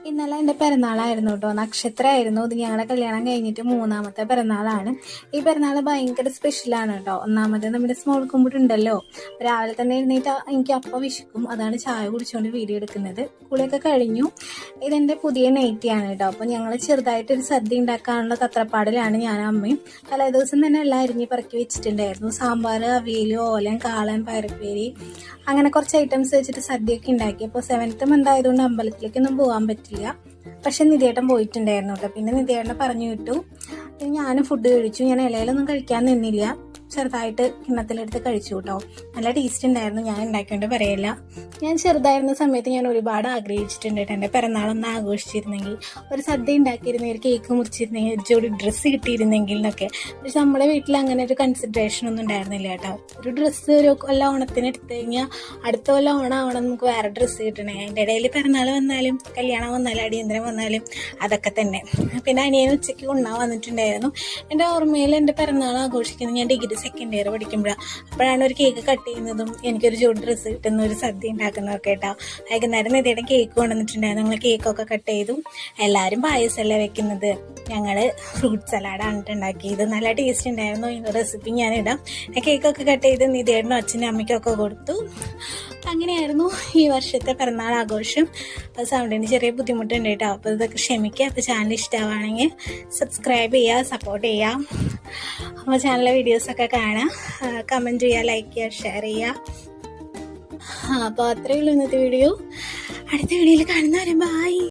ഇന്നലെ എൻ്റെ പിറന്നാളായിരുന്നു കേട്ടോ. നക്ഷത്രമായിരുന്നു. ഇത് ഞങ്ങളുടെ കല്യാണം കഴിഞ്ഞിട്ട് 3ാമത്തെ പിറന്നാളാണ്. ഈ പിറന്നാൾ ഭയങ്കര സ്പെഷ്യലാണ് കേട്ടോ. ഒന്നാമത് നമ്മുടെ സ്മോൾ കുമ്പിട്ടുണ്ടല്ലോ, രാവിലെ തന്നെ എഴുന്നേറ്റ് എനിക്ക് അപ്പം വിശക്കും. അതാണ് ചായ കുടിച്ചുകൊണ്ട് വീഡിയോ എടുക്കുന്നത്. കുളിയൊക്കെ കഴിഞ്ഞു. ഇതെൻ്റെ പുതിയ നൈറ്റിയാണ് കേട്ടോ. അപ്പോൾ ഞങ്ങൾ ചെറുതായിട്ടൊരു സദ്യ ഉണ്ടാക്കാനുള്ള തത്രപ്പാടിലാണ് ഞാനും അമ്മയും. തലേദിവസം തന്നെ എല്ലാം അരിഞ്ഞ് പറക്കി വെച്ചിട്ടുണ്ടായിരുന്നു. സാമ്പാർ, അവിയൽ, ഓലൻ, കാളൻ, പയറുപ്പേരി, അങ്ങനെ കുറച്ച് ഐറ്റംസ് വെച്ചിട്ട് സദ്യയൊക്കെ ഉണ്ടാക്കി. അപ്പോൾ 7th മന്ത് ആയതുകൊണ്ട് അമ്പലത്തിലേക്കൊന്നും പോകാൻ പറ്റില്ല. പക്ഷെ നിധിയേട്ടൻ പോയിട്ടുണ്ടായിരുന്നു കേട്ടോ. പിന്നെ നിധിയേട്ടനെ പറഞ്ഞു വിട്ടു. ഞാനും ഫുഡ് കഴിച്ചു. ഞാൻ ഇലയിലൊന്നും കഴിക്കാൻ നിന്നില്ല, ചെറുതായിട്ട് കിണ്ണത്തിലെടുത്ത് കഴിച്ചു കേട്ടോ. നല്ല ടേസ്റ്റ് ഉണ്ടായിരുന്നു. ഞാൻ ഉണ്ടാക്കിയോണ്ട് പറയില്ല. ഞാൻ ചെറുതായിരുന്ന സമയത്ത് ഞാൻ ഒരുപാട് ആഗ്രഹിച്ചിട്ടുണ്ട് കേട്ടോ, എൻ്റെ പിറന്നാളൊന്ന് ആഘോഷിച്ചിരുന്നെങ്കിൽ, ഒരു സദ്യ ഉണ്ടാക്കിയിരുന്നെങ്കിൽ, ഒരു കേക്ക് മുറിച്ചിരുന്നെങ്കിൽ, ഒരു ജോഡി ഡ്രസ്സ് കിട്ടിയിരുന്നെങ്കിൽ എന്നൊക്കെ. പക്ഷെ നമ്മുടെ വീട്ടിൽ അങ്ങനെ ഒരു കൺസിഡറേഷൻ ഒന്നും ഉണ്ടായിരുന്നില്ല കേട്ടോ. ഒരു ഡ്രസ്സ് ഒരു കൊല്ലം ഓണത്തിന് എടുത്തു കഴിഞ്ഞാൽ അടുത്ത കൊല്ലം ഓണം നമുക്ക് വേറെ ഡ്രസ്സ് കിട്ടണേ. അതിൻ്റെ ഇടയിൽ പിറന്നാൾ വന്നാലും കല്യാണം വന്നാലും അടിയന്തരം വന്നാലും അതൊക്കെ തന്നെ. പിന്നെ അനിയൻ ഉച്ചയ്ക്ക് ഉണ്ണാൻ വന്നിട്ടുണ്ടായിരുന്നു. എൻ്റെ ഓർമ്മയിൽ എൻ്റെ പിറന്നാൾ ആഘോഷിക്കുന്നത് ഞാൻ ഡിഗ്രി 2nd ഇയർ പഠിക്കുമ്പോഴാണ്. അപ്പോഴാണ് ഒരു കേക്ക് കട്ട് ചെയ്യുന്നതും എനിക്കൊരു ജോഡി ഡ്രസ്സ് കിട്ടുന്ന, ഒരു സദ്യ ഉണ്ടാക്കുന്നതൊക്കെ കേട്ടോ. വൈകുന്നേരം നിധിയുടെ കേക്ക് കൊണ്ടുവന്നിട്ടുണ്ടായിരുന്നു. ഞങ്ങൾ കേക്കൊക്കെ കട്ട് ചെയ്തു. എല്ലാവരും പായസമല്ലേ വെക്കുന്നത്, ഞങ്ങൾ ഫ്രൂട്ട് സലാഡാണ് ഉണ്ടാക്കിയത്. നല്ല ടേസ്റ്റ് ഉണ്ടായിരുന്നു. ഈ റെസിപ്പി ഞാനിടാം. കേക്കൊക്കെ കട്ട് ചെയ്ത് നിധിയേട്ടനും അച്ഛനും അമ്മയ്ക്കൊക്കെ കൊടുത്തു. അങ്ങനെയായിരുന്നു ഈ വർഷത്തെ പിറന്നാൾ ആഘോഷം. അപ്പോൾ സൗണ്ടിന് ചെറിയ ബുദ്ധിമുട്ടുണ്ട് കേട്ടോ. അപ്പോൾ ഇതൊക്കെ ക്ഷമിക്കുക. അപ്പോൾ ചാനൽ ഇഷ്ടമാണെങ്കിൽ സബ്സ്ക്രൈബ് ചെയ്യുക, സപ്പോർട്ട് ചെയ്യുക. അപ്പോൾ ചാനലിലെ വീഡിയോസൊക്കെ കാണാം, കമൻറ്റ് ചെയ്യുക, ലൈക്ക് ചെയ്യുക, ഷെയർ ചെയ്യുക. അപ്പോൾ അത്രയേ ഉള്ളൂ ഇന്നത്തെ വീഡിയോ. അടുത്ത വീഡിയോയിൽ കാണുന്നവരെ ബൈ.